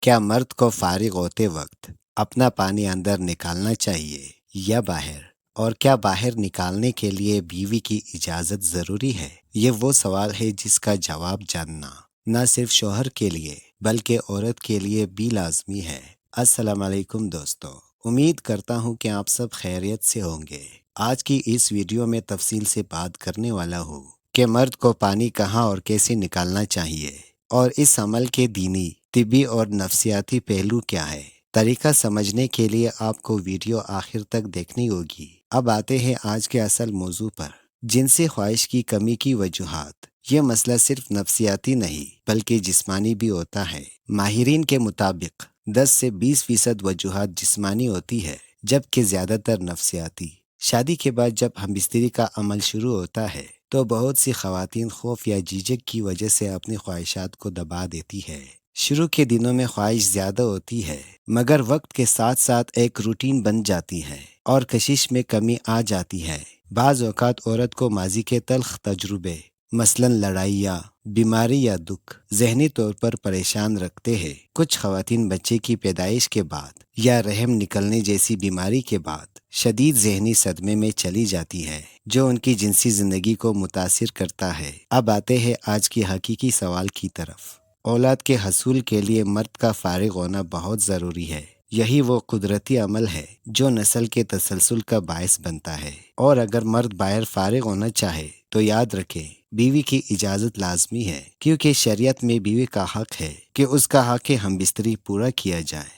क्या मर्द को फारिग होते वक्त अपना पानी अंदर निकालना चाहिए या बाहर? और क्या बाहर निकालने के लिए बीवी की इजाज़त ज़रूरी है? ये वो सवाल है जिसका जवाब जानना न सिर्फ शौहर के लिए बल्कि औरत के लिए भी लाजमी है। अस्सलाम वालेकुम दोस्तों, उम्मीद करता हूँ कि आप सब खैरियत से होंगे। आज की इस वीडियो में तफसील से बात करने वाला हूँ कि मर्द को पानी कहाँ और कैसे निकालना चाहिए और इस अमल के दीनी, तिबी और नफ्सियाती पहलू क्या है। तरीका समझने के लिए आपको वीडियो आखिर तक देखनी होगी। अब आते हैं आज के असल मौजू पर, जिनसी ख्वाहिश की कमी की वजूहात। ये मसला सिर्फ नफ्सियाती नहीं बल्कि जिस्मानी भी होता है। माहिरीन के मुताबिक 10 से 20% वजूहात जिस्मानी होती है जबकि ज्यादातर नफ्सियाती। शादी के बाद जब हम बिस्तरी का अमल शुरू होता है तो बहुत सी खवातीन खौफ या झिझक की वजह से अपनी ख्वाहिशात को दबा देती है। शुरू के दिनों में ख्वाहिश ज्यादा होती है मगर वक्त के साथ साथ एक रूटीन बन जाती है और कशिश में कमी आ जाती है। बाज़ औक़ात औरत को माजी के तल्ख तजुर्बे, मसलन लड़ाइयाँ, बीमारी या दुख ज़हनी तौर पर परेशान रखते हैं। कुछ ख़वातीन बच्चे की पैदाइश के बाद या रहम निकलने जैसी बीमारी के बाद शदीद ज़हनी सदमे में चली जाती है जो उनकी जिनसी ज़िंदगी को मुतासिर करता है। अब आते हैं आज की हकीकी सवाल की तरफ। औलाद के हसूल के लिए मर्द का फारिग होना बहुत ज़रूरी है। यही वो कुदरती अमल है जो नस्ल के तसलसल का बायस बनता है। और अगर मर्द बाहर फारिग होना चाहे तो याद रखें, बीवी की इजाज़त लाजमी है, क्योंकि शरीयत में बीवी का हक है कि उसका हक हम बिस्तरी पूरा किया जाए।